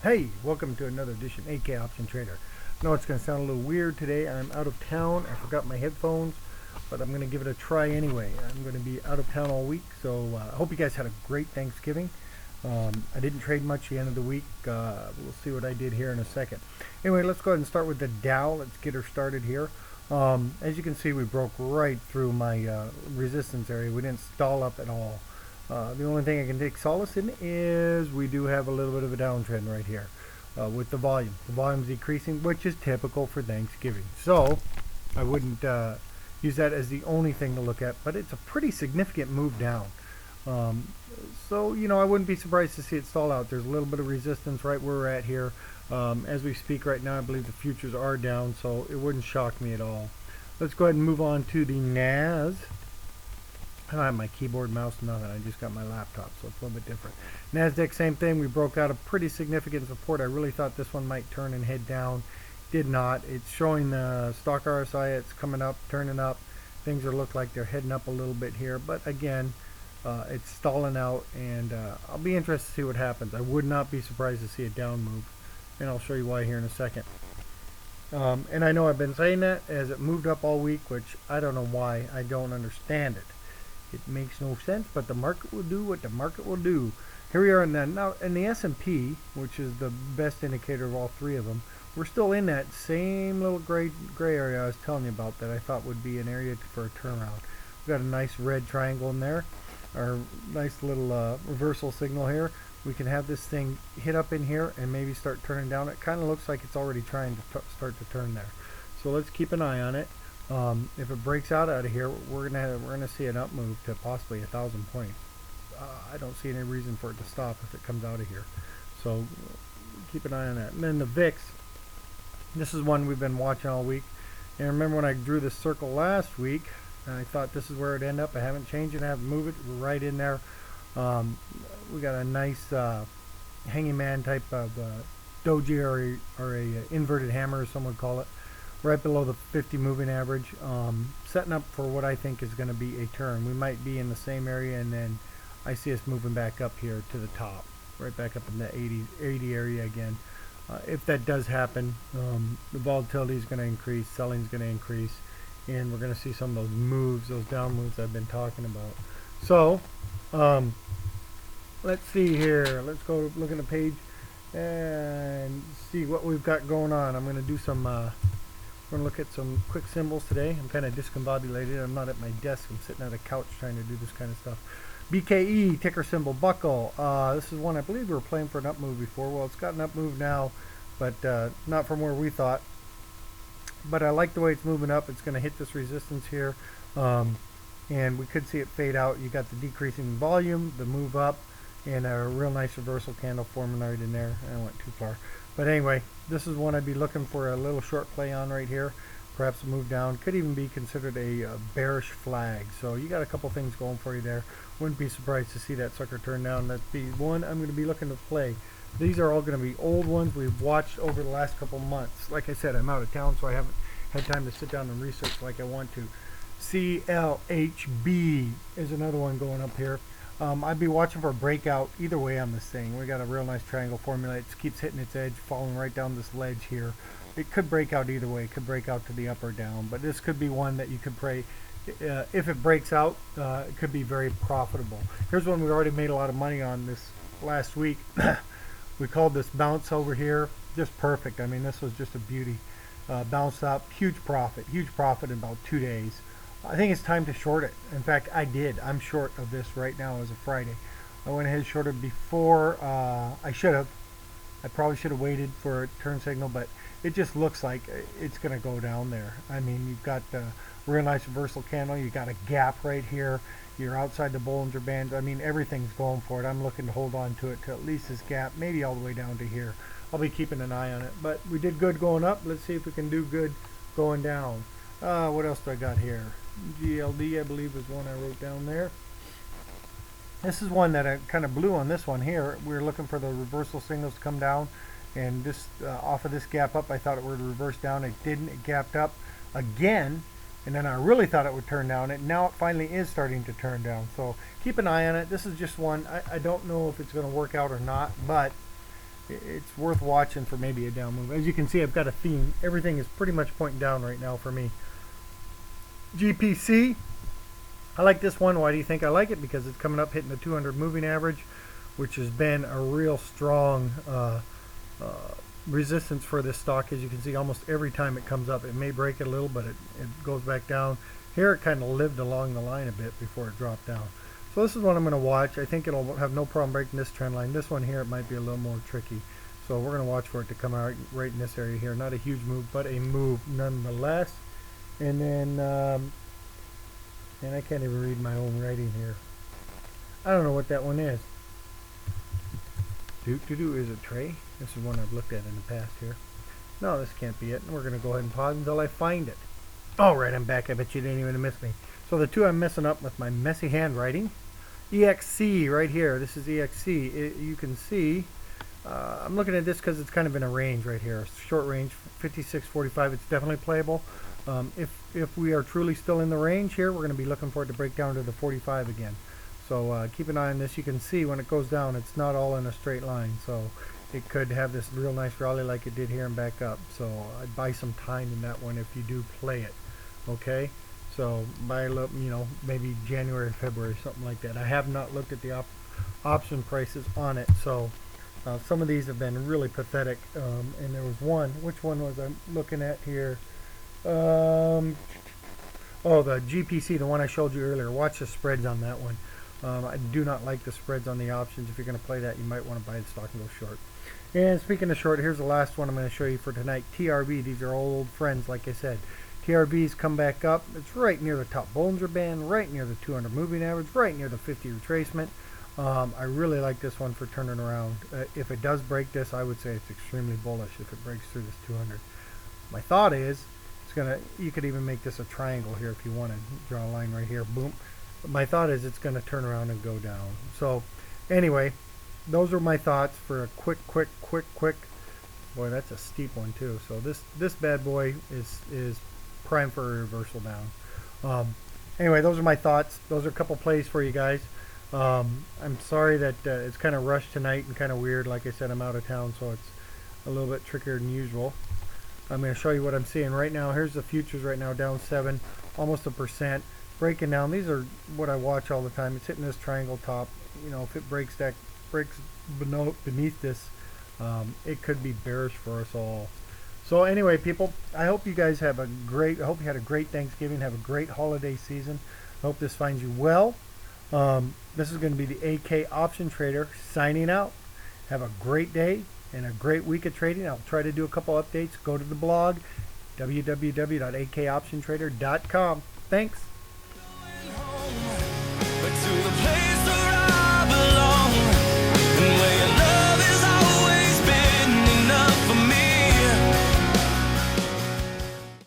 Hey, welcome to another edition of AK Option Trader. I know it's going to sound a little weird today. I'm out of town. I forgot my headphones, but I'm going to give it a try anyway. I'm going to be out of town all week, so I hope you guys had a great Thanksgiving. I didn't trade much the end of the week. We'll see what I did here in a second. Anyway, let's go ahead and start with the Dow. Let's get her started here. As you can see, we broke right through my resistance area. We didn't stall up at all. The only thing I can take solace in is we do have a little bit of a downtrend right here with the volume. The volume's decreasing, which is typical for Thanksgiving. So I wouldn't use that as the only thing to look at, but it's a pretty significant move down. So, I wouldn't be surprised to see it stall out. There's a little bit of resistance right where we're at here. As we speak right now, I believe the futures are down, so it wouldn't shock me at all. Let's go ahead and move on to the NAS. I don't have my keyboard, mouse, nothing. I just got my laptop, so it's a little bit different. NASDAQ, same thing. We broke out a pretty significant support. I really thought this one might turn and head down. Did not. It's showing the stock RSI. It's coming up, turning up. Things are look like they're heading up a little bit here, but again, it's stalling out, and I'll be interested to see what happens. I would not be surprised to see a down move, and I'll show you why here in a second. And I know I've been saying that as it moved up all week, which I don't know why. I don't understand it. It makes no sense, but the market will do what the market will do. Here we are now in the S&P, which is the best indicator of all three of them. We're still in that same little gray area I was telling you about that I thought would be an area for a turnaround. We've got a nice red triangle in there, our nice little reversal signal here. We can have this thing hit up in here and maybe start turning down. It kind of looks like it's already trying to start to turn there. So let's keep an eye on it. If it breaks out of here, we're gonna see an up move to possibly 1,000 points. I don't see any reason for it to stop if it comes out of here. So keep an eye on that. And then the VIX. This is one we've been watching all week. And remember when I drew this circle last week, and I thought this is where it'd end up. I haven't changed it. I haven't moved it. We're right in there. We got a nice hanging man type of doji or a inverted hammer, as some would call it, right below the 50 moving average, setting up for what I think is going to be a turn. We might be in the same area, and then I see us moving back up here to the top, right back up in the 80 area again. If that does happen, the volatility is going to increase, selling is going to increase, and we're going to see some of those moves, those down moves I've been talking about. So let's see here. Let's go look at the page and see what we've got going on. I'm going to do some we're going to look at some quick symbols today. I'm kind of discombobulated. I'm not at my desk. I'm sitting at a couch trying to do this kind of stuff. BKE, ticker symbol, buckle. This is one I believe we were playing for an up move before. Well, it's got an up move now, but not from where we thought. But I like the way it's moving up. It's going to hit this resistance here. And we could see it fade out. You got the decreasing volume, the move up, and a real nice reversal candle forming right in there. I went too far. But anyway, this is one I'd be looking for a little short play on right here. Perhaps a move down. Could even be considered a bearish flag. So you got a couple things going for you there. Wouldn't be surprised to see that sucker turn down. That's the one I'm going to be looking to play. These are all going to be old ones we've watched over the last couple months. Like I said, I'm out of town, so I haven't had time to sit down and research like I want to. CLHB is another one going up here. I'd be watching for a breakout either way on this thing. We got a real nice triangle formula. It keeps hitting its edge, falling right down this ledge here. It could break out either way. It could break out to the up or down, but this could be one that you could play. If it breaks out, it could be very profitable. Here's one we already made a lot of money on this last week. We called this bounce over here. Just perfect. I mean, this was just a beauty. Bounced up, huge profit in about 2 days. I think it's time to short it. In fact, I did. I'm short of this right now as a Friday. I went ahead and shorted before I should have. I probably should have waited for a turn signal, but it just looks like it's going to go down there. I mean, you've got a real nice reversal candle. You got a gap right here. You're outside the Bollinger Band. I mean, everything's going for it. I'm looking to hold on to it to at least this gap, maybe all the way down to here. I'll be keeping an eye on it. But we did good going up. Let's see if we can do good going down. What else do I got here? GLD, I believe, is one I wrote down there. This is one that I kind of blew on this one here. We were looking for the reversal signals to come down, and this off of this gap up, I thought it would reverse down. It didn't. It gapped up again, and then I really thought it would turn down. And now it finally is starting to turn down. So keep an eye on it. This is just one. I don't know if it's going to work out or not, but it's worth watching for maybe a down move. As you can see, I've got a theme. Everything is pretty much pointing down right now for me. GPC, I like this one. Why do you think I like it? Because it's coming up hitting the 200 moving average, which has been a real strong resistance for this stock. As you can see, almost every time it comes up, it may break it a little, but it goes back down. Here it kind of lived along the line a bit before it dropped down. So this is what I'm going to watch. I think it'll have no problem breaking this trend line. This one here, it might be a little more tricky. So we're going to watch for it to come out right in this area here. Not a huge move, but a move nonetheless. And then, and I can't even read my own writing here. I don't know what that one is. Is it tray? This is one I've looked at in the past here. No, this can't be it. And we're going to go ahead and pause until I find it. All right, I'm back. I bet you didn't even miss me. So the two I'm messing up with my messy handwriting. EXC right here. This is EXC. You can see, I'm looking at this because it's kind of in a range right here. Short range, 56.45. It's definitely playable. If we are truly still in the range here, we're going to be looking for it to break down to the 45 again. So keep an eye on this. You can see when it goes down, it's not all in a straight line. So it could have this real nice rally like it did here and back up. So I'd buy some time in that one if you do play it. Okay, so buy a little, maybe January, February, something like that. I have not looked at the option prices on it. So some of these have been really pathetic. And there was one. Which one was I looking at here? Oh, the GPC, the one I showed you earlier. Watch the spreads on that one. I do not like the spreads on the options. If you're going to play that, you might want to buy the stock and go short. And speaking of short, here's the last one I'm going to show you for tonight. TRB. These are old friends, like I said. TRB's come back up. It's right near the top Bollinger Band, right near the 200 moving average, right near the 50 retracement. I really like this one for turning around. If it does break this, I would say it's extremely bullish if it breaks through this 200. My thought is, you could even make this a triangle here if you want to draw a line right here. Boom. My thought is it's going to turn around and go down. So anyway, those are my thoughts for a quick. Boy, that's a steep one too. So this bad boy is prime for a reversal down. Anyway, those are my thoughts. Those are a couple plays for you guys. I'm sorry that it's kind of rushed tonight and kind of weird. Like I said, I'm out of town, so it's a little bit trickier than usual. I'm going to show you what I'm seeing right now. Here's the futures right now, down 7, almost 1%. Breaking down. These are what I watch all the time. It's hitting this triangle top. If it breaks beneath this, it could be bearish for us all. So anyway, people, I hope you guys have I hope you had a great Thanksgiving. Have a great holiday season. I hope this finds you well. This is going to be the AK Option Trader signing out. Have a great day and a great week of trading. I'll try to do a couple updates. Go to the blog, www.akoptiontrader.com. Thanks.